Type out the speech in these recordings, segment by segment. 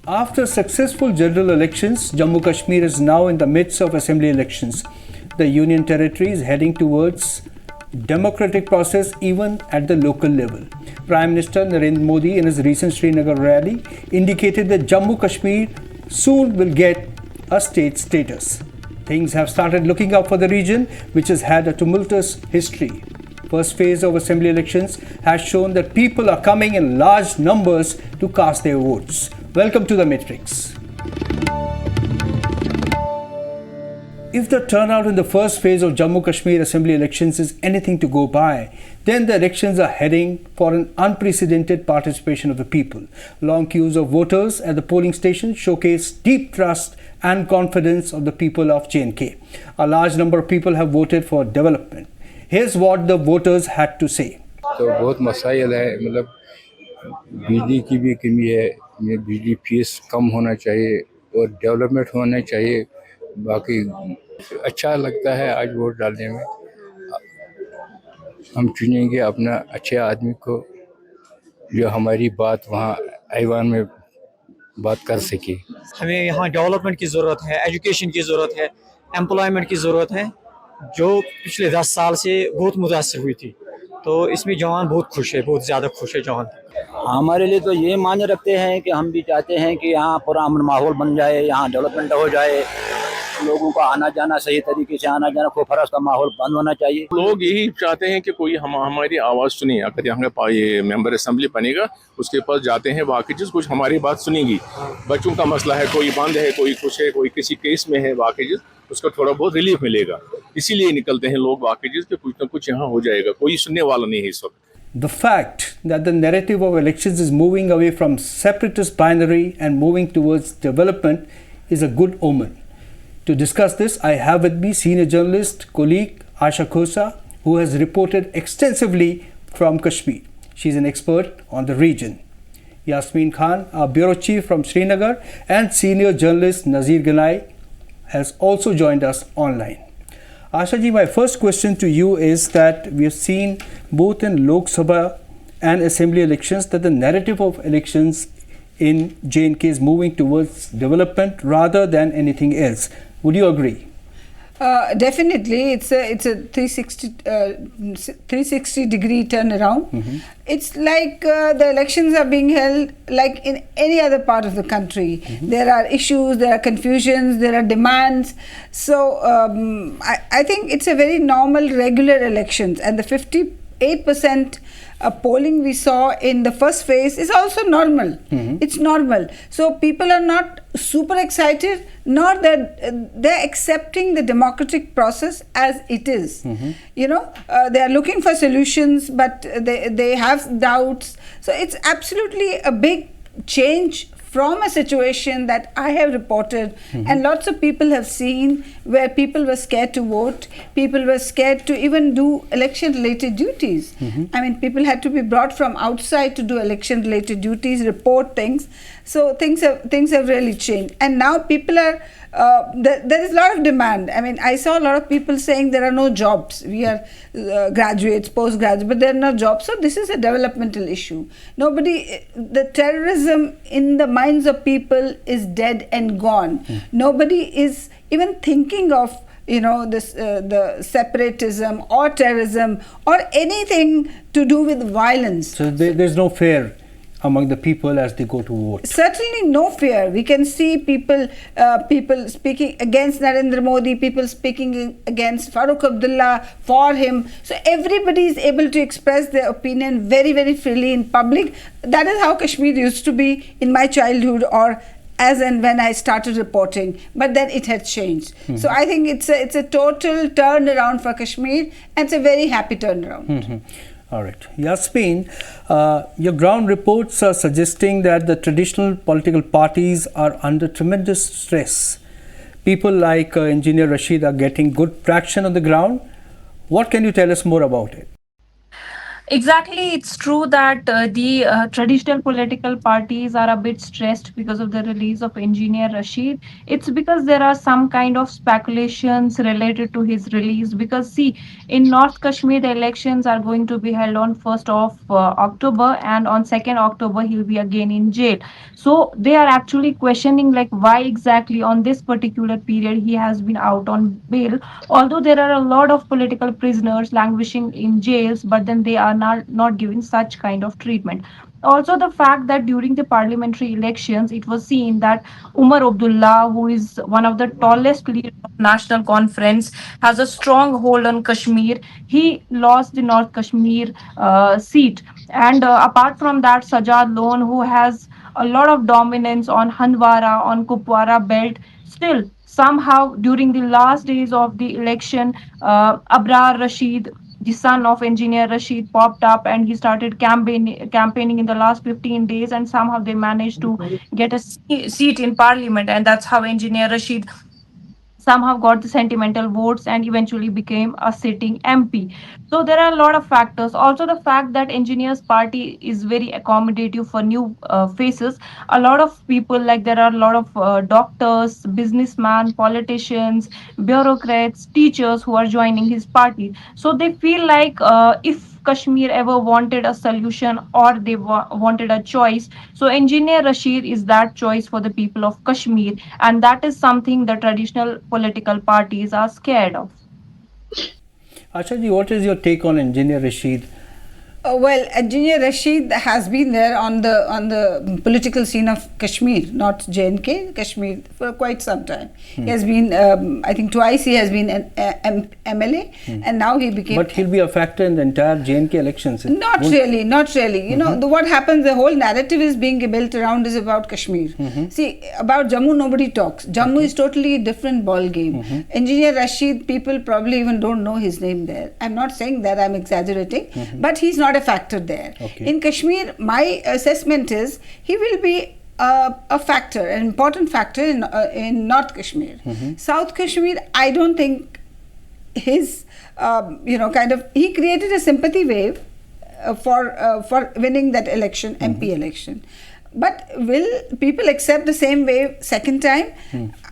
After successful general elections, Jammu Kashmir is now in the midst of assembly elections. The Union Territory is heading towards democratic process even at the local level. Prime Minister Narendra Modi in his recent Srinagar rally indicated that Jammu Kashmir soon will get a state status. Things have started looking up for the region, which has had a tumultuous history. First phase of assembly elections has shown that people are coming in large numbers to cast their votes. Welcome to the Matrix. If the turnout in the first phase of Jammu Kashmir assembly elections is anything to go by, then the elections are heading for an unprecedented participation of the people. Long queues of voters at the polling stations showcase deep trust and confidence of the people of J&K. A large number of people have voted for development. Here's what the voters had to say. तो बहुत मसाइल है, मतलब बिजली की भी कमी है, ये बिजली फीस कम होना चाहिए और डेवलपमेंट होना चाहिए। बाकी अच्छा लगता है आज वोट डालने में। हम चुनेंगे अपना अच्छे आदमी को जो हमारी बात वहाँ ऐवान में बात कर सके। हमें यहाँ डेवलपमेंट की ज़रूरत है, एजुकेशन की ज़रूरत है, एम्प्लॉयमेंट की ज़रूरत है, जो पिछले 10 साल से बहुत मुतासिर हुई थी। तो इसमें जवान बहुत खुश है, बहुत ज़्यादा खुश है जवान। हमारे लिए तो ये मायने रखते हैं कि हम भी चाहते हैं कि यहाँ पूरा अमन माहौल बन जाए, यहाँ डेवलपमेंट हो जाए, लोगों का आना जाना सही तरीके से आना जाना, खूब फरस का माहौल बंद होना चाहिए। लोग यही चाहते हैं कि कोई हमारी आवाज़ सुने। अगर यहाँ का ये मेंबर असेंबली बनेगा, उसके पास जाते हैं, बाकी चीज़ कुछ हमारी बात सुनेगी। बच्चों का मसला है, कोई बंद है, कोई कुछ है, कोई किसी केस में है, बाकी चीज़ उसका थोड़ा बहुत रिलीफ मिलेगा। इसीलिए निकलते हैं लोग, बाकी चीज़ कि कुछ ना कुछ यहाँ हो जाएगा। कोई सुनने वाला नहीं है इस वक्त। The fact that the narrative of elections is moving away from separatist binary and moving towards development is a good omen. To discuss this, I have with me senior journalist colleague Asha Khosa, who has reported extensively from Kashmir. She's an expert on the region. Yasmin Khan, our bureau chief from Srinagar, and senior journalist Nazir Ganai has also joined us online. Asha ji, my first question to you is that we have seen both in Lok Sabha and Assembly elections that the narrative of elections in J&K is moving towards development rather than anything else. Would you agree? Definitely, it's a 360 degree turnaround. Mm-hmm. It's like the elections are being held like in any other part of the country. Mm-hmm. There are issues, there are confusions, there are demands. So I think it's a very normal, regular elections, and the 58% polling we saw in the first phase is also normal. Mm-hmm. It's normal. So people are not super excited, nor that they're accepting the democratic process as it is. Mm-hmm. You know, they are looking for solutions, but they have doubts. So it's absolutely a big change from a situation that I have reported, and lots of people have seen, where people were scared to vote, people were scared to even do election-related duties. I mean, people had to be brought from outside to do election-related duties, report things. So things have really changed, and now people are. There is a lot of demand. I mean, I saw a lot of people saying there are no jobs. We are graduates, postgraduates, but there are no jobs. So this is a developmental issue. The terrorism in the minds of people is dead and gone. Nobody is even thinking of the separatism or terrorism or anything to do with violence. So there's no fear among the people as they go to vote? Certainly no fear. We can see people speaking against Narendra Modi, people speaking against Farooq Abdullah, for him. So everybody is able to express their opinion very, very freely in public. That is how Kashmir used to be in my childhood, or as and when I started reporting, but then it had changed. So I think it's a total turnaround for Kashmir, and it's a very happy turnaround. All right. Yasmin, your ground reports are suggesting that the traditional political parties are under tremendous stress. People like Engineer Rashid are getting good traction on the ground. What can you tell us more about it? Exactly, it's true that the traditional political parties are a bit stressed because of the release of Engineer Rashid. It's because there are some kind of speculations related to his release. Because, see, in North Kashmir, the elections are going to be held on 1st of October, and on 2nd October, he'll be again in jail. So, they are actually questioning, like, why exactly on this particular period he has been out on bail, although there are a lot of political prisoners languishing in jails, but then they are not given such kind of treatment. Also, the fact that during the parliamentary elections it was seen that Umar Abdullah, who is one of the tallest leaders of national conference, has a strong hold on Kashmir. He lost the North Kashmir seat, and apart from that, Sajad Lone, who has a lot of dominance on Handwara, on Kupwara belt, still somehow during the last days of the election, Abrar Rashid, the son of Engineer Rashid, popped up and he started campaigning in the last 15 days, and somehow they managed to get a seat in parliament, and that's how Engineer Rashid somehow got the sentimental votes and eventually became a sitting MP. So there are a lot of factors. Also, the fact that Engineers Party is very accommodative for new faces. A lot of people, like there are a lot of doctors, businessmen, politicians, bureaucrats, teachers who are joining his party. So they feel like if Kashmir ever wanted a solution or they wanted a choice, so Engineer Rashid is that choice for the people of Kashmir, and that is something the traditional political parties are scared of. Ashaji, what is your take on Engineer Rashid? Well, Engineer Rashid has been there on the political scene of Kashmir, not J&K, Kashmir, for quite some time. He has been, I think twice he has been an MLA, and now he became... But he'll be a factor in the entire J&K elections. Not really, not really. You know, what happens, the whole narrative is being built around is about Kashmir. See, about Jammu, nobody talks. Jammu is totally a different ball game. Engineer Rashid, people probably even don't know his name there. I'm not saying that, I'm exaggerating, but he's not a factor there. In Kashmir, my assessment is he will be a factor, an important factor in North Kashmir. South Kashmir, I don't think his, he created a sympathy wave for winning that election, MP election. But will people accept the same wave second time?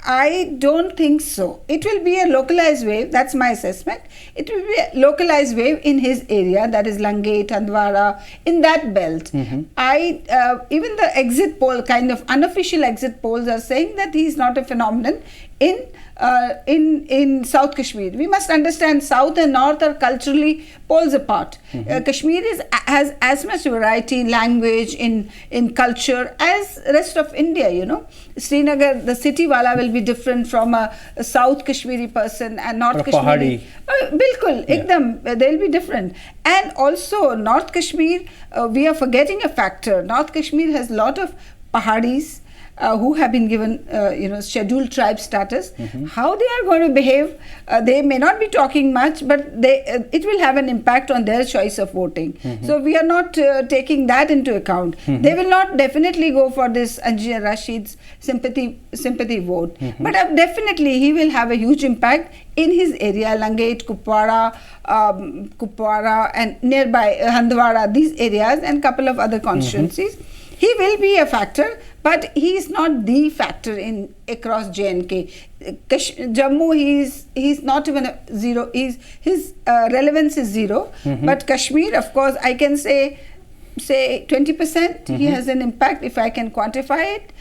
I don't think so. It will be a localized wave, that's my assessment. It will be a localized wave in his area, that is Langate, Handwara, in that belt. Even the exit poll, kind of unofficial exit polls are saying that he is not a phenomenon in South Kashmir. We must understand South and North are culturally poles apart. Kashmir has as much variety in language, in culture as rest of India, you know. Srinagar, the city wala will be different from a South Kashmiri person and North Kashmiri. Bilkul, ekdam, they'll be different. And also North Kashmir, we are forgetting a factor. North Kashmir has a lot of Pahadis, who have been given, scheduled tribe status. How they are going to behave, they may not be talking much, but it will have an impact on their choice of voting. So we are not taking that into account. They will not definitely go for this Engineer Rashid's sympathy vote, but definitely he will have a huge impact in his area, Langate, Kupwara, and nearby Handwara, these areas, and couple of other constituencies. He will be a factor, but he is not the factor in across J&K. Jammu, he's not even a zero. His relevance is zero. But Kashmir, of course, I can say 20%. He has an impact if I can quantify it.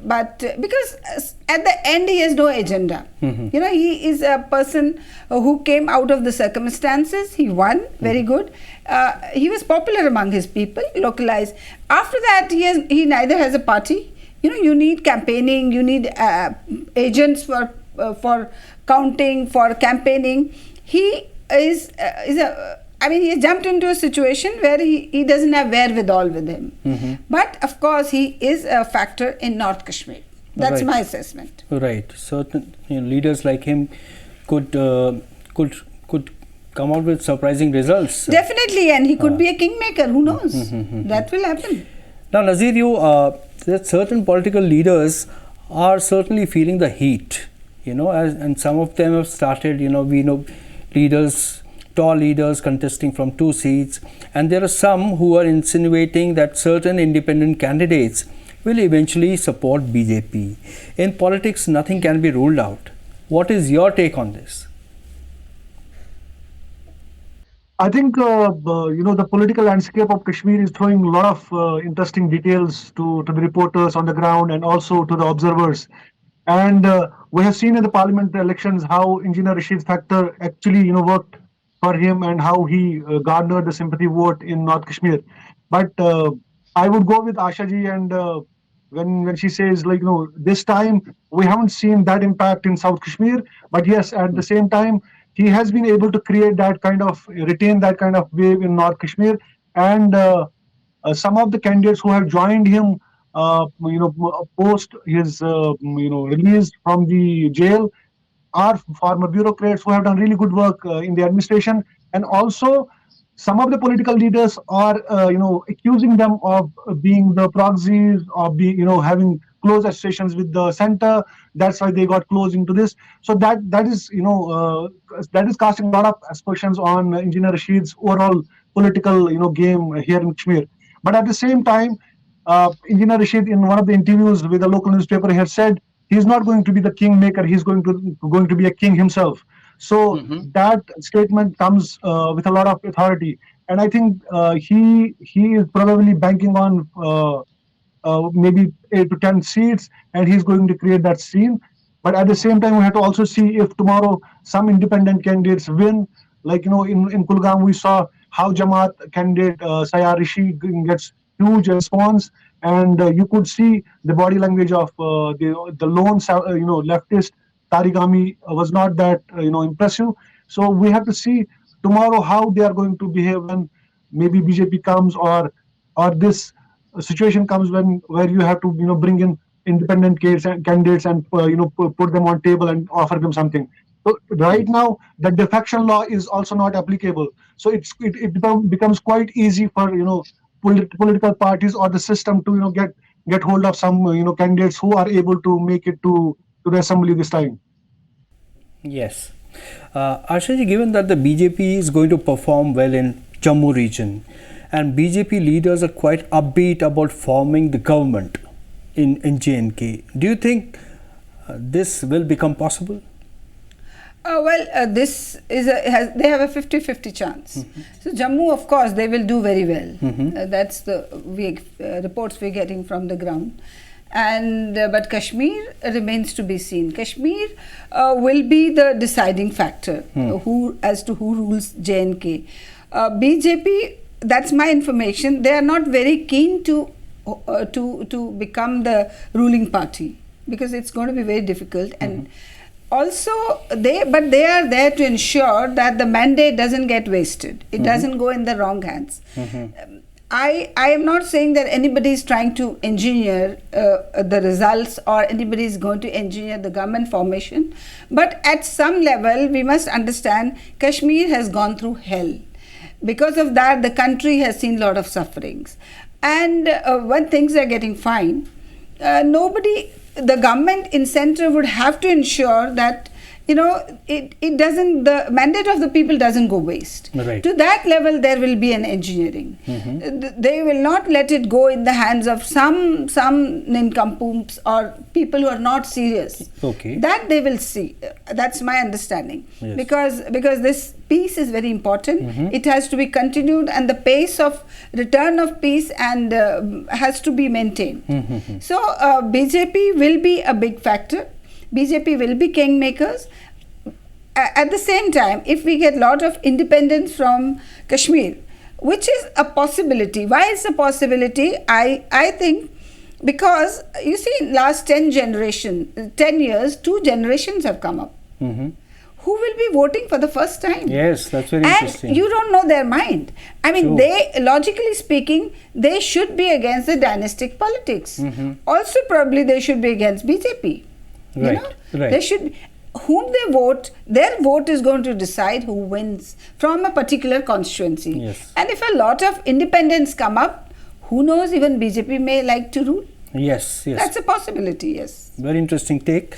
But because at the end he has no agenda. You know, he is a person who came out of the circumstances. He won, very good. He was popular among his people, localized. After that, he neither has a party. You know, you need campaigning, you need agents for counting, for campaigning. He he has jumped into a situation where he doesn't have wherewithal with him. But of course, he is a factor in North Kashmir. That's my assessment. Right. Certain leaders like him could come out with surprising results. Definitely, and he could be a kingmaker. Who knows? That will happen. Now, Nazir, that certain political leaders are certainly feeling the heat. And some of them have started. We know leaders tall leaders contesting from 2 seats, and there are some who are insinuating that certain independent candidates will eventually support BJP. In politics, nothing can be ruled out. What is your take on this? I think the political landscape of Kashmir is throwing a lot of interesting details to the reporters on the ground and also to the observers. And we have seen in the parliament elections how Engineer Rashid factor actually worked for him and how he garnered the sympathy vote in North Kashmir. But I would go with Asha ji, and when she says this time we haven't seen that impact in South Kashmir, but yes, at the same time he has been able to retain that kind of wave in North Kashmir, and some of the candidates who have joined him, post his release from the jail, are former bureaucrats who have done really good work in the administration, and also some of the political leaders are accusing them of being the proxies, of being having close associations with the center. That's why they got close into this. So that is casting a lot of aspersions on Engineer Rashid's overall political game here in Kashmir. But at the same time, Engineer Rashid, in one of the interviews with a local newspaper, has said he's not going to be the kingmaker. He's going to be a king himself. So that statement comes with a lot of authority, and I think he is probably banking on maybe 8 to 10 seats, and he's going to create that scene. But at the same time, we have to also see if tomorrow some independent candidates win. Like in Kulgam, we saw how Jamaat candidate Sayar Rishi gets huge response, and you could see the body language of the lone leftist Tarigami was not that impressive. So we have to see tomorrow how they are going to behave when maybe BJP comes, or this situation comes where you have to bring in independent candidates and put them on table and offer them something. So right now the defection law is also not applicable. So it becomes quite easy for political parties or the system to get hold of some candidates who are able to make it to the assembly this time. Yes. Ashaji, given that the BJP is going to perform well in Jammu region, and BJP leaders are quite upbeat about forming the government in J&K, do you think this will become possible? This is they have a 50-50 chance. So Jammu, of course, they will do very well. That's the reports we're getting from the ground. And but Kashmir remains to be seen. Kashmir will be the deciding factor as to who rules J&K. BJP, that's my information, they are not very keen to become the ruling party, because it's going to be very difficult. And also they are there to ensure that the mandate doesn't get wasted. It doesn't go in the wrong hands. I am not saying that anybody is trying to engineer the results, or anybody is going to engineer the government formation, but at some level we must understand Kashmir has gone through hell. Because of that, the country has seen a lot of sufferings, and when things are getting fine, the government in center would have to ensure that it doesn't, the mandate of the people doesn't go waste. Right. To that level, there will be an engineering. They will not let it go in the hands of some nincompoops or people who are not serious. Okay. That they will see. That's my understanding. Yes. Because this peace is very important. It has to be continued, and the pace of return of peace and has to be maintained. So BJP will be a big factor. BJP will be kingmakers. At the same time, if we get a lot of independence from Kashmir, which is a possibility. Why is a possibility? I think because you see, last 10 years, 2 generations have come up. Who will be voting for the first time? Yes, that's very interesting. And you don't know their mind. I mean, True. they, logically speaking, they should be against the dynastic politics. Also, probably they should be against BJP. Right. They should, whom they vote, their vote is going to decide who wins from a particular constituency. Yes. And if a lot of independents come up, who knows, even BJP may like to rule. Yes. That's a possibility, yes. Very interesting take.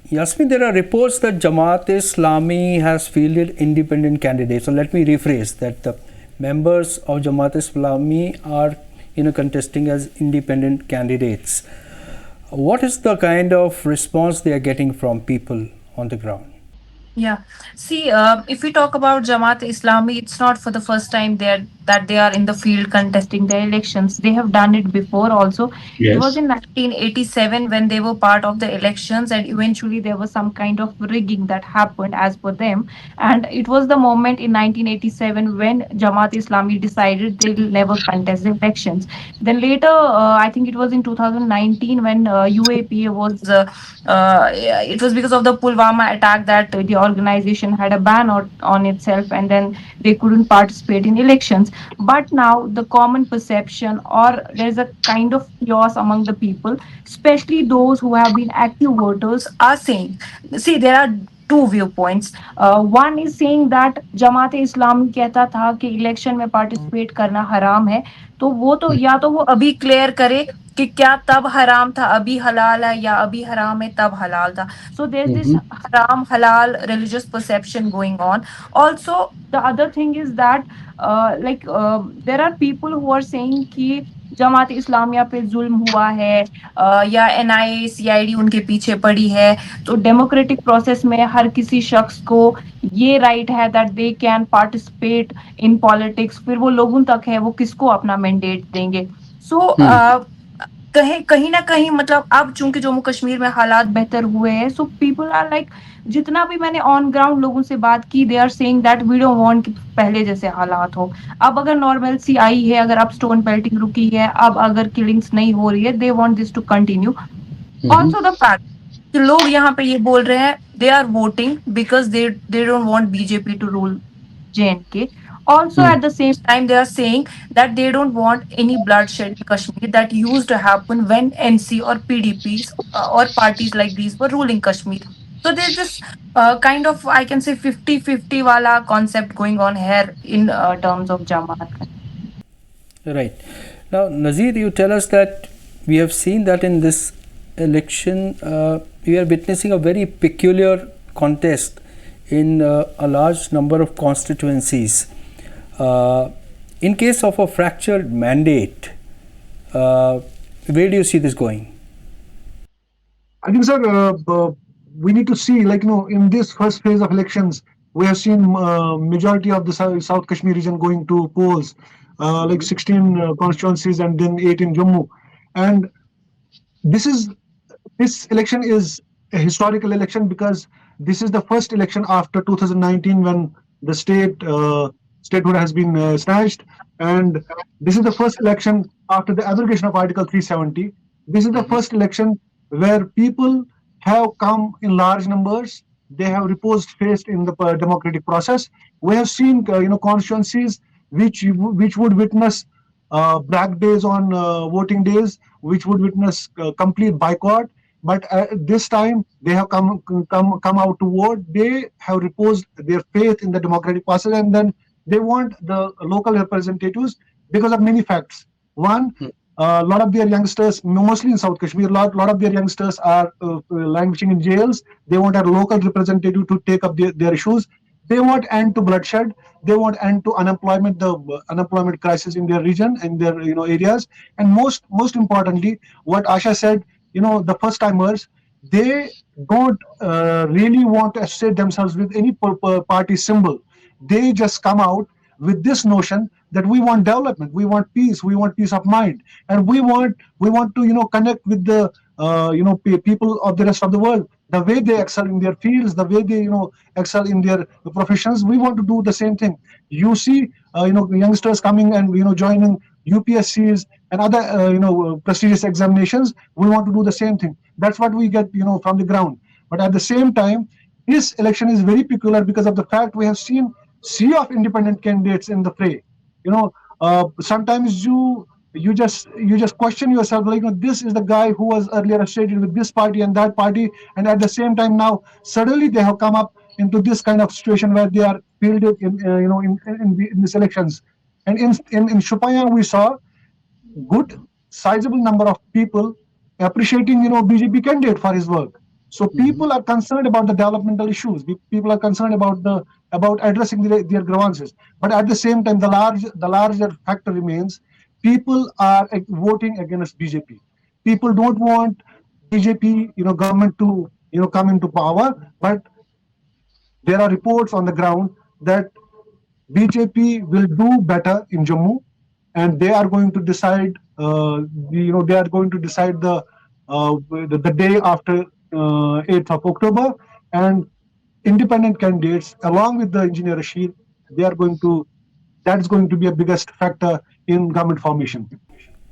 Yasmin, there are reports that Jamaat-e-Islami has fielded independent candidates. So let me rephrase that the members of Jamaat-e-Islami are contesting as independent candidates. What is the kind of response they are getting from people on the ground? Yeah. See, if we talk about Jamaat-e-Islami, it's not for the first time that they are in the field contesting the elections. They have done it before also. It was Yes. in 1987 when they were part of the elections, and eventually there was some kind of rigging that happened as per them. And it was the moment in 1987 when Jamaat-e-Islami decided they'll never contest the elections. Then later, I think it was in 2019 when UAPA was it was because of the Pulwama attack that the organization had a ban on itself, and then they couldn't participate in elections. But now the common perception, or there's a kind of chaos among the people, especially those who have been active voters, are saying, see, there are two viewpoints. One is saying that Jamaat Islami कहता था कि election में participate करना हराम है, तो वो तो या तो वो अभी क्लियर करे कि क्या तब हराम था अभी हलाल है, या अभी हराम है तब हलाल था. So there's this haram halal religious perception going on. Also, the other thing is that there are people who are saying कि जमात इस्लामिया पे जुल्म हुआ है, या NIA CID उनके पीछे पड़ी है. तो डेमोक्रेटिक प्रोसेस में हर किसी शख्स को ये राइट है that they can participate in politics. फिर वो लोगों तक है वो किसको अपना मैंडेट देंगे. सो कहीं ना कहीं मतलब अब चूंकि जम्मू कश्मीर में हालात बेहतर हुए हैं, सो पीपल आर लाइक, जितना भी मैंने ऑन ग्राउंड लोगों से बात की, they are saying that we don't want कि पहले जैसे हालात हो. अब अगर नॉर्मलसी आई है, अगर अब स्टोन पेल्टिंग रुकी है, अब अगर किलिंग्स नहीं हो रही है, they want this to continue. Also the fact कि लोग यहाँ पे ये बोल रहे हैं they are voting because they don't want BJP to rule JNK. Also, at the same time, they are saying that they don't want any bloodshed in Kashmir that used to happen when NC or PDPs or parties like these were ruling Kashmir. So there's this kind of, I can say, 50-50 wala concept going on here in terms of Jamaat. Right. Now, Nazir, you tell us that we have seen that in this election, we are witnessing a very peculiar contest in a large number of constituencies. In case of a fractured mandate, where do you see this going? I think, sir, we need to see, in this first phase of elections, we have seen majority of the South Kashmir region going to polls, 16 constituencies and then 8 in Jammu. And this election is a historical election because this is the first election after 2019 when the statehood has been snatched, and this is the first election after the abrogation of Article 370. This is the first election where people have come in large numbers. They have reposed faith in the democratic process. We have seen constituencies which would witness black days on voting days, which would witness complete boycott. But this time they have come out to vote. They have reposed their faith in the democratic process, and then they want the local representatives because of many facts. One, a lot of their youngsters, mostly in South Kashmir, a lot of their youngsters are languishing in jails. They want a local representative to take up their issues. They want end to bloodshed. They want end to unemployment, the unemployment crisis in their region and their areas. And most importantly, what Asha said, the first timers, they don't really want to associate themselves with any party symbol. They just come out with this notion that we want development, we want peace of mind, and we want to connect with the people of the rest of the world. The way they excel in their fields, the way they excel in their professions, we want to do the same thing. You see, youngsters coming and joining UPSCs and other prestigious examinations. We want to do the same thing. That's what we get from the ground. But at the same time, this election is very peculiar because of the fact we have seen sea of independent candidates in the fray. Sometimes you just question yourself, this is the guy who was earlier associated with this party and that party, and at the same time now suddenly they have come up into this kind of situation where they are fielded in these elections. And in Shupaya we saw good sizable number of people appreciating BJP candidate for his work. So people are concerned about the developmental issues. People are concerned about addressing their grievances. But at the same time, the larger factor remains: people are voting against BJP. People don't want BJP, government to come into power. But there are reports on the ground that BJP will do better in Jammu, and they are going to decide. They are going to decide the day after 8th of October, and independent candidates, along with the Engineer Rashid, they are going to. That is going to be a biggest factor in government formation.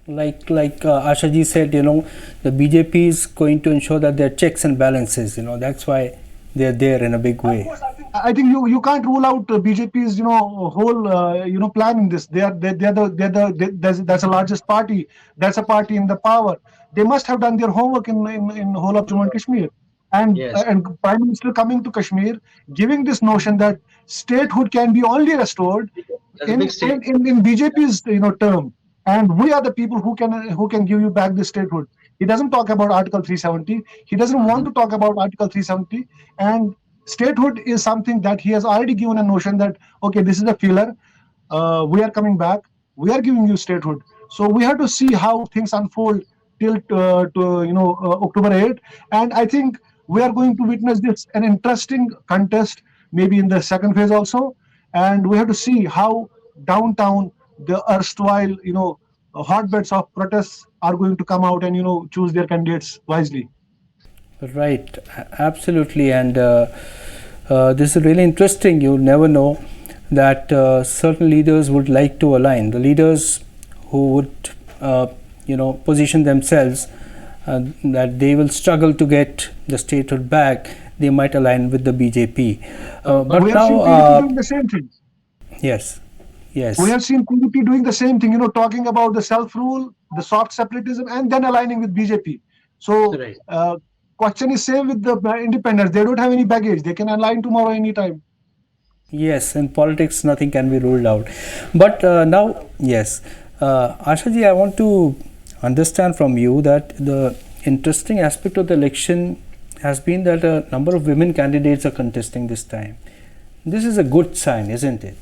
Like Asha ji said, the BJP is going to ensure that there are checks and balances. That's why they are there in a big way. I think you can't rule out BJP's whole plan in this. They're that's the largest party. That's a party in the power. They must have done their homework in whole of Jammu and Kashmir. And Prime Minister coming to Kashmir, giving this notion that statehood can be only restored in BJP's term, and we are the people who can give you back the statehood. He doesn't talk about Article 370. He doesn't want to talk about Article 370. And statehood is something that he has already given a notion that, okay, this is a filler. We are coming back. We are giving you statehood. So we have to see how things unfold till October 8th. And I think we are going to witness an interesting contest, maybe in the second phase also. And we have to see how downtown the erstwhile, hotbeds of protests are going to come out and choose their candidates wisely. Right, absolutely. And this is really interesting. You never know that certain leaders would like to align. The leaders who would position themselves that they will struggle to get the statehood back, they might align with the BJP. But we now have seen PDP doing the same thing. Yes. We have seen PDP doing the same thing, talking about the self-rule, the soft separatism, and then aligning with BJP. So question is same with the independents. They don't have any baggage. They can align tomorrow anytime. Yes, in politics nothing can be ruled out. But now, yes, Asha ji, I want to understand from you that the interesting aspect of the election has been that a number of women candidates are contesting this time. This is a good sign, isn't it?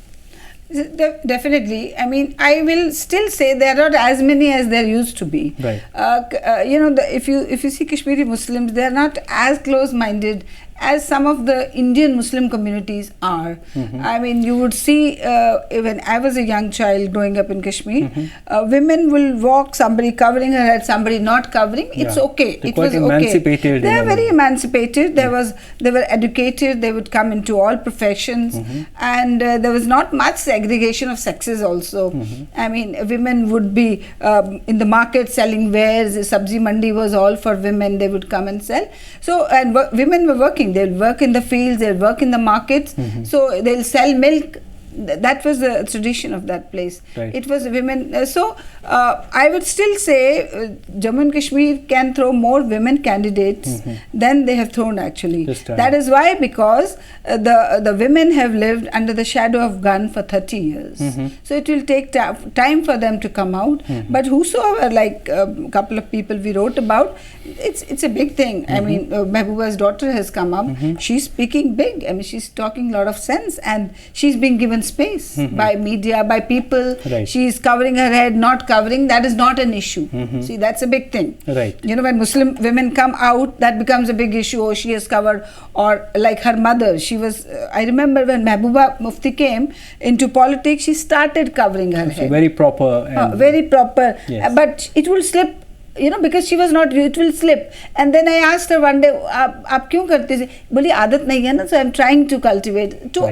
Definitely. I mean, I will still say there are not as many as there used to be. Right. If you see Kashmiri Muslims, they are not as close-minded as some of the Indian Muslim communities are. I mean, you would see when I was a young child growing up in Kashmir, women will walk, somebody covering her head, somebody not covering. It's okay. They're quite emancipated. They are very emancipated. They were educated. They would come into all professions, and there was not much segregation of sexes also. I mean, women would be in the market selling wares. The sabzi mandi was all for women. They would come and sell. So, and women were working. They'll work in the fields, they'll work in the markets, so they'll sell milk. That was the tradition of that place. Right. It was women. I would still say Jammu and Kashmir can throw more women candidates than they have thrown actually. That is why, because the women have lived under the shadow of gun for 30 years. So it will take time for them to come out. But whosoever, like a couple of people we wrote about, it's a big thing. I mean, Mehbooba's daughter has come up. She's speaking big. I mean, she's talking a lot of sense, and she's being given space by media, by people. Right. She is covering her head, not covering. That is not an issue. See, that's a big thing. Right. When Muslim women come out, that becomes a big issue. Oh, she is covered. Or like her mother, she was. I remember when Mehbooba Mufti came into politics, she started covering her head. Very proper. Very proper. Yes. But it will slip. Because she was not, it will slip. And then I asked her one day, "Aap kyun karte the?" Boli, "Aadat nahi hai na, so I'm trying to cultivate to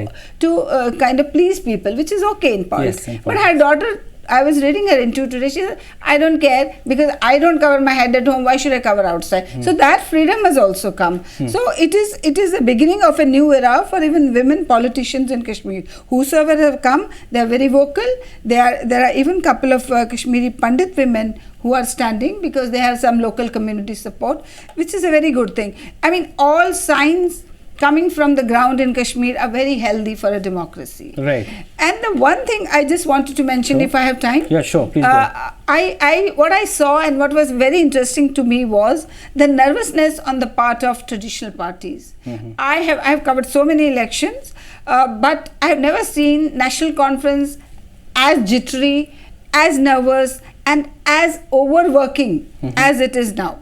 kind of please people," which is okay in politics. Yes, but her daughter, I was reading her interview today. She said, "I don't care because I don't cover my head at home. Why should I cover outside?" So that freedom has also come. So it is the beginning of a new era for even women politicians in Kashmir. Whosoever have come, they are very vocal. There are even couple of Kashmiri Pandit women who are standing because they have some local community support, which is a very good thing. I mean, all signs coming from the ground in Kashmir are very healthy for a democracy. Right. And the one thing I just wanted to mention, if I have time. Yeah, sure. Please go ahead. What I saw and what was very interesting to me was the nervousness on the part of traditional parties. I have covered so many elections, but I have never seen National Conference as jittery, as nervous, and as overworking as it is now.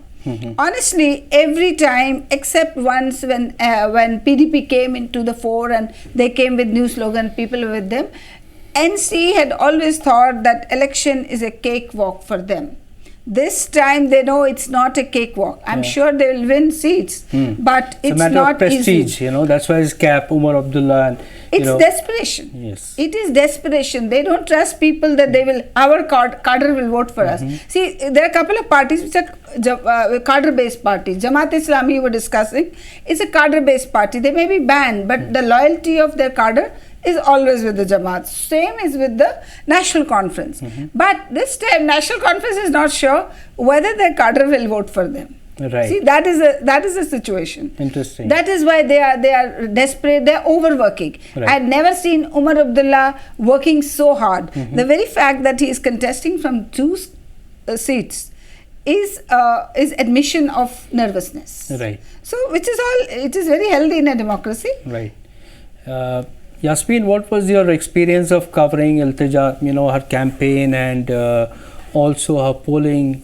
Honestly, every time except once when PDP came into the fore and they came with new slogan, people were with them, NC had always thought that election is a cakewalk for them. This time they know it's not a cakewalk. I'm sure they will win seats, but it's a matter not of prestige, easy. That's why it's Cap, Umar Abdullah, and it's desperation. Yes. It is desperation. They don't trust people that they will, our cadre will vote for us. See, there are a couple of parties which are cadre-based parties. Jamaat-e-Islami, you were discussing, is a cadre-based party. They may be banned, but the loyalty of their cadre is always with the Jamaat. Same is with the National Conference. But this time, National Conference is not sure whether their cadre will vote for them. Right. See, that is a situation. Interesting. That is why they are desperate. They are overworking. Right. I had never seen Umar Abdullah working so hard. The very fact that he is contesting from 2 seats is admission of nervousness. Right. So, which is all, it is very healthy in a democracy. Right. Yasmin, what was your experience of covering Iltija, her campaign and also her polling?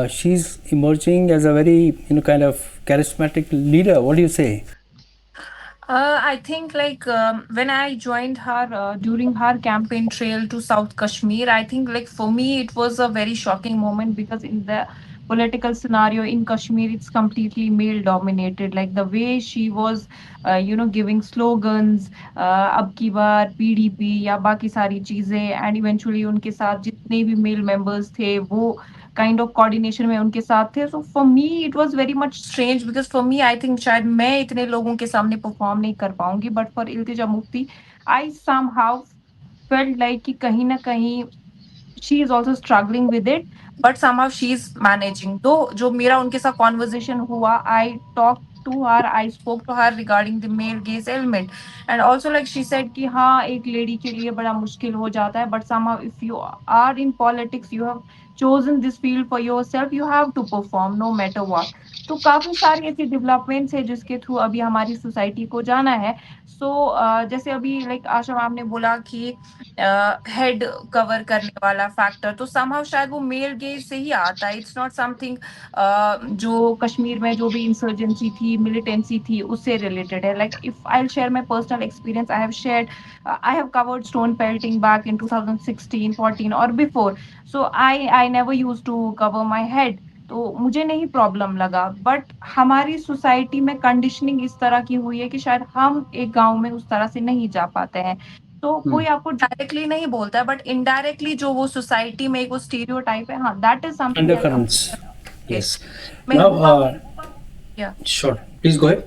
She's emerging as a very, kind of charismatic leader. What do you say? I think when I joined her during her campaign trail to South Kashmir, I think for me it was a very shocking moment because in the political scenario in Kashmir it's completely male dominated. Like the way she was, giving slogans, अब की बार PDP या बाकी सारी चीजें, and eventually उनके साथ जितने भी male members थे वो kind of coordination में उनके साथ थे. So for me it was very much strange because for me I think शायद मैं इतने लोगों के सामने perform नहीं कर पाऊंगी, but for Iltija Mufti I somehow felt like कि कहीं ना कहीं she is also struggling with it, but somehow she is managing. Though जो मेरा उनके साथ conversation हुआ, I talked to her, I spoke to her regarding the male gaze element, and also she said कि हाँ एक lady के लिए बड़ा मुश्किल हो जाता है, but somehow if you are in politics, you have chosen this field for yourself, you have to perform no matter what. तो काफी सारी ऐसी डेवलपमेंट्स है जिसके थ्रू अभी हमारी सोसाइटी को जाना है. सो जैसे अभी आशा मैम ने बोला कि हेड कवर करने वाला फैक्टर, तो समहाउ शायद वो मेल गेज से ही आता है. इट्स नॉट समथिंग जो कश्मीर में जो भी इंसर्जेंसी थी, मिलिटेंसी थी, उससे रिलेटेड है. If I share my personal experience, I have covered stone pelting back in 2016, 14 or before. So I never used to cover my head. तो मुझे नहीं प्रॉब्लम लगा, बट हमारी सोसाइटी में कंडीशनिंग इस तरह की हुई है कि शायद हम एक गांव में उस तरह से नहीं जा पाते हैं. तो कोई आपको डायरेक्टली नहीं बोलता है, बट इनडायरेक्टली जो वो सोसाइटी में एक वो स्टीरियोटाइप है, हाँ, that is something. Undercurrents. Yes. Now, sure. Please go ahead.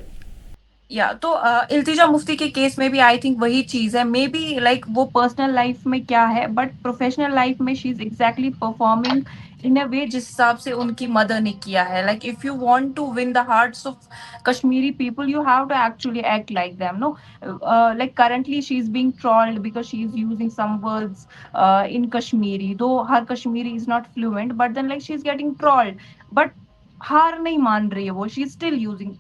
तो इल्तिजा मुफ्ती के केस में भी आई थिंक वही चीज है. मे बी वो पर्सनल लाइफ में क्या है, बट प्रोफेशनल लाइफ में she is exactly performing in a way जिस हिसाब से उनकी मदर ने किया है. If you want to win the hearts of Kashmiri people, you have to actually act like them, no? Currently she is being trolled because she is using some words in Kashmiri, though her Kashmiri is not fluent, but then she is getting trolled, but हार नहीं मान रही है वो. she is still using,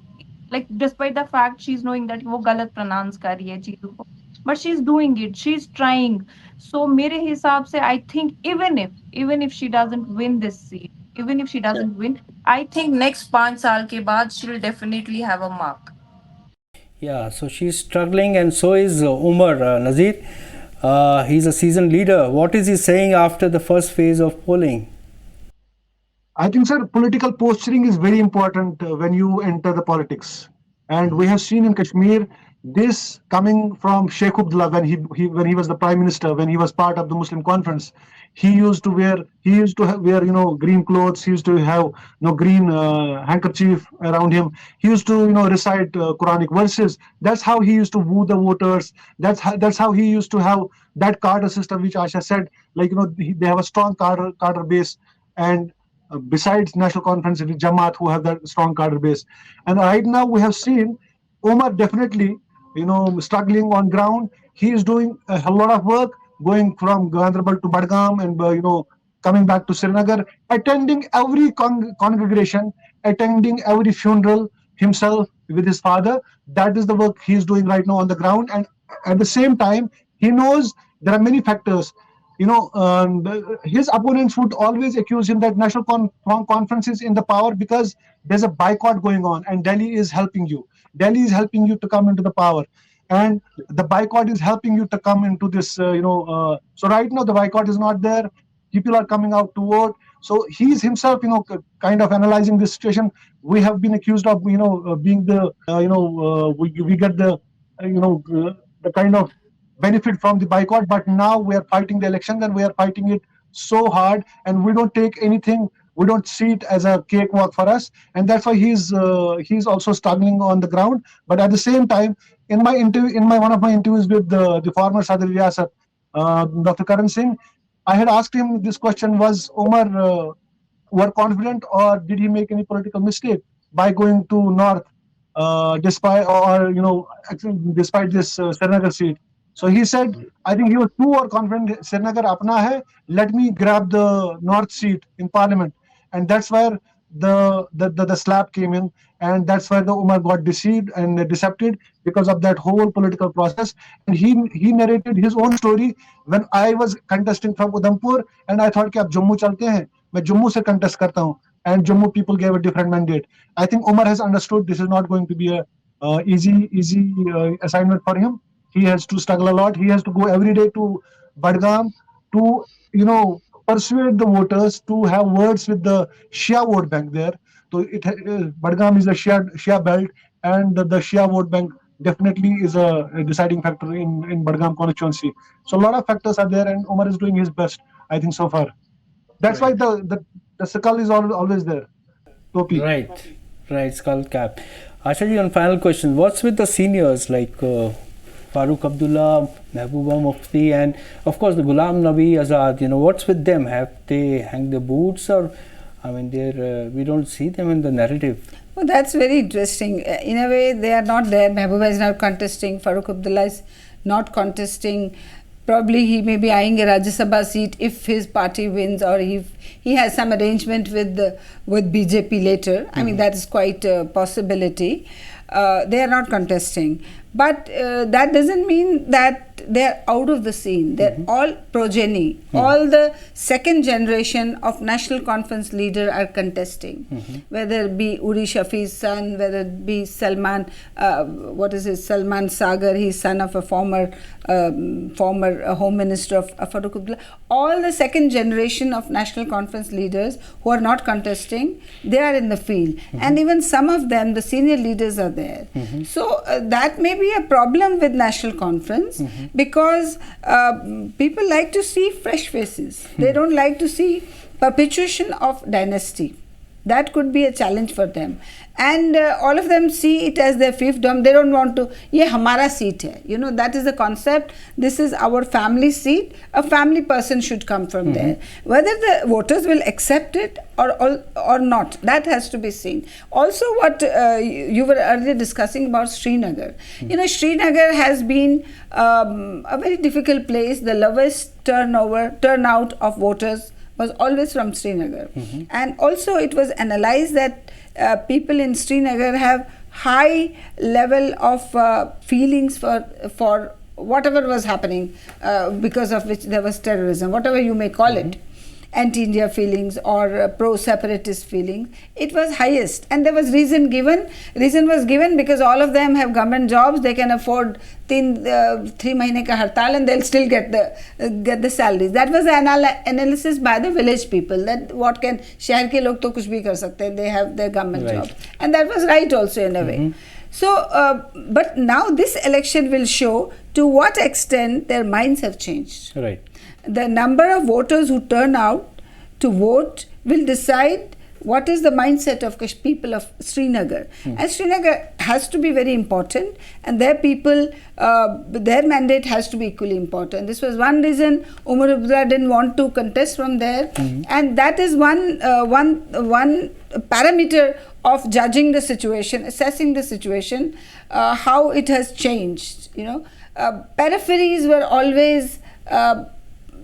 despite the fact she is knowing that वो गलत pronounce कर रही है चीजों को, but she is doing it, she is trying. So मेरे हिसाब से I think even if she doesn't win this seat, even if she doesn't win, I think next 5 साल के बाद she will definitely have a mark. Yeah, so she's struggling, and so is Umar Nazir. He's a seasoned leader. What is he saying after the first phase of polling? I think, sir, political posturing is very important when you enter the politics. And we have seen in Kashmir this coming from Sheikh Abdullah when he was the prime minister, when he was part of the Muslim conference. He used to wear green clothes. He used to have green handkerchief around him. He used to recite Quranic verses. That's how he used to woo the voters. That's how he used to have that cadre system, which Asha said. They have a strong cadre base, and besides National Conference, it is Jamaat who have that strong cadre base. And right now we have seen Omar definitely, struggling on ground. He is doing a lot of work, going from Gandarbal to Badgam and coming back to Srinagar, attending every congregation, attending every funeral himself with his father. That is the work he is doing right now on the ground. And at the same time, he knows there are many factors. His opponents would always accuse him that national conference is in the power because there's a boycott going on, and Delhi is helping you. Delhi is helping you to come into the power, and the boycott is helping you to come into this. So right now the boycott is not there. People are coming out to vote. So he's himself, kind of analyzing this situation. We have been accused of, being the, we get the, the kind of benefit from the boycott, but now we are fighting the elections and we are fighting it so hard, and we don't take anything, we don't see it as a cakewalk for us, and that's why he's also struggling on the ground. But at the same time, in one of my interviews with the former Sadr Riyasat, Dr. Karan Singh, I had asked him this question: was Omar were confident, or did he make any political mistake by going to north, despite this Srinagar seat? So he said, I think he was too overconfident. Srinagar apna hai, let me grab the north seat in parliament, and that's where the slap came in, and that's where the Umar got deceived and decepted because of that whole political process. And he narrated his own story when I was contesting from Udhampur, and I thought कि अब जम्मू चलते हैं, मैं जम्मू से contest करता हूँ, and Jammu people gave a different mandate. I think Umar has understood this is not going to be a easy assignment for him. He has to struggle a lot. He has to go every day to Badgam to, persuade the voters to have words with the Shia vote bank there. So Badgam is a Shia belt, and the Shia vote bank definitely is a deciding factor in Badgam constituency. So a lot of factors are there, and Umar is doing his best, I think, so far. That's why the skull is always there. Topi. Right, skull cap. Asha ji, on final question, what's with the seniors like Farooq Abdullah, Mehbooba Mufti, and of course the Ghulam Nabi Azad? What's with them? Have they hang their boots, or we don't see them in the narrative? Well, that's very interesting. In a way, they are not there. Mehbooba is not contesting. Farooq Abdullah is not contesting. Probably he may be eyeing a Rajya Sabha seat if his party wins, or if he has some arrangement with BJP later. I mean, that is quite a possibility. They are not contesting. But that doesn't mean that they're out of the scene. They're all progeny. All the second generation of National Conference leader are contesting. Whether it be Uri Shafi's son, whether it be Salman Sagar, he's son of a former Home Minister of Farooq Abdullah. All the second generation of National Conference leaders who are not contesting, they are in the field. And even some of them, the senior leaders are there. So that may be a problem with National Conference, because people like to see fresh faces. They don't like to see perpetuation of dynasty. That could be a challenge for them. And all of them see it as their fiefdom. They don't want to, ye hamara seat hai. That is the concept. This is our family seat. A family person should come from there. Whether the voters will accept it or not, that has to be seen. Also, what you were earlier discussing about Srinagar. Srinagar has been a very difficult place. The lowest turnout of voters was always from Srinagar. And also it was analyzed that people in Srinagar have high level of feelings for whatever was happening, because of which there was terrorism, whatever you may call it, anti-India feelings or pro-separatist feelings. It was highest, and there was reason given. Reason was given because all of them have government jobs. They can afford 3 mahine ka hartal, and they'll still get the salaries. That was the analysis by the village people, that what can shahar ke log to kuch bhi kar sakte hain, they have their government jobs, and that was right also in a way. So, but now this election will show to what extent their minds have changed. Right. The number of voters who turn out to vote will decide what is the mindset of people of Srinagar. And Srinagar has to be very important, and their people, their mandate has to be equally important. This was one reason Umar Abdullah didn't want to contest from there, and that is one parameter of judging the situation, assessing the situation, how it has changed. Peripheries were always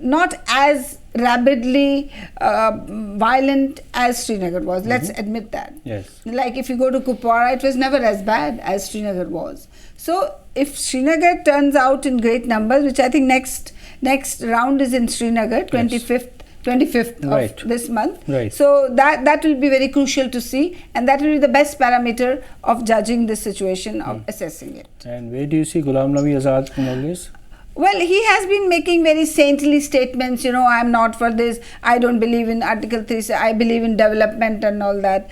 not as rabidly violent as Srinagar was. Let's admit that. Yes. Like if you go to Kupwara, it was never as bad as Srinagar was. So if Srinagar turns out in great numbers, which I think next round is in Srinagar, 25th Right. of this month. Right. So that will be very crucial to see, and that will be the best parameter of judging the situation, of assessing it. And where do you see Ghulam Nabi Azad in all this? Well, he has been making very saintly statements, I'm not for this, I don't believe in Article 3, I believe in development and all that.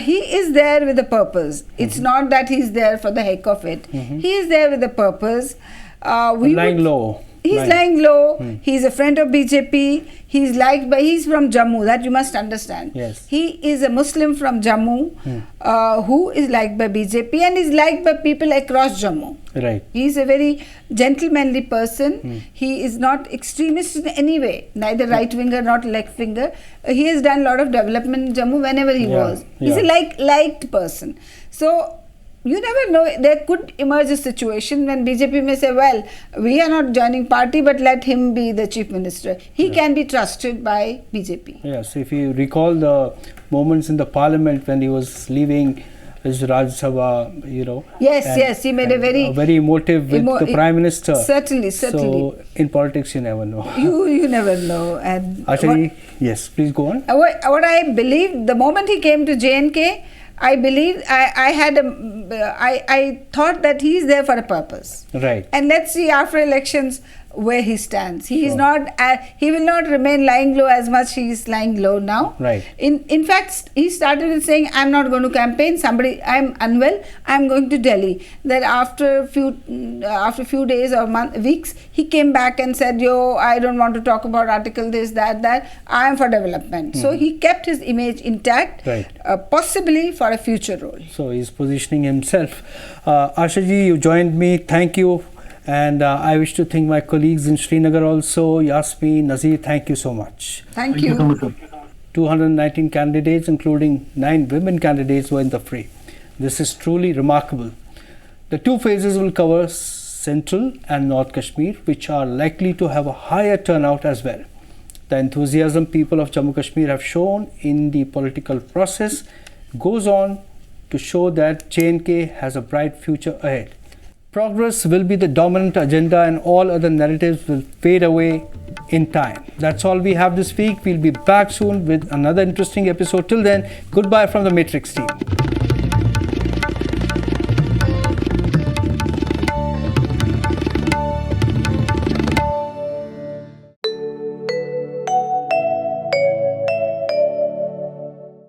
He is there with a purpose. It's not that he's there for the heck of it. He is there with a purpose. Lying low. He's lying low. He's a friend of BJP. He's from Jammu. That you must understand. Yes. He is a Muslim from Jammu who is liked by BJP and is liked by people across Jammu. Right. He's a very gentlemanly person. He is not extremist in any way, neither right winger nor left winger. He has done a lot of development in Jammu whenever he was. He's a liked person. So you never know, there could emerge a situation when BJP may say, well, we are not joining party, but let him be the chief minister. He can be trusted by BJP. Yes, if you recall the moments in the parliament when he was leaving his Rajya Sabha, Yes, he made a very emotive with the Prime Minister. Certainly. So in politics, you never know. You never know. And Actually, yes, please go on. What I believe, the moment he came to JNK, I believe I thought that he is there for a purpose. Right. And let's see after elections where he stands. He is not. He will not remain lying low as much he is lying low now. Right. In fact, he started with saying, "I'm not going to campaign. I'm unwell. I'm going to Delhi." Then after a few days or weeks, he came back and said, I don't want to talk about article this, that. I am for development." So he kept his image intact, right. Possibly for a future role. So he's positioning himself. Ashaji, you joined me. Thank you. And I wish to thank my colleagues in Srinagar also. Yasmin, Nazir, thank you so much. Thank you. 219 candidates, including 9 women candidates, were in the fray. This is truly remarkable. The 2 phases will cover Central and North Kashmir, which are likely to have a higher turnout as well. The enthusiasm people of Jammu Kashmir have shown in the political process goes on to show that J&K has a bright future ahead. Progress will be the dominant agenda and all other narratives will fade away in time. That's all we have this week. We'll be back soon with another interesting episode. Till then, goodbye from the Matrix team.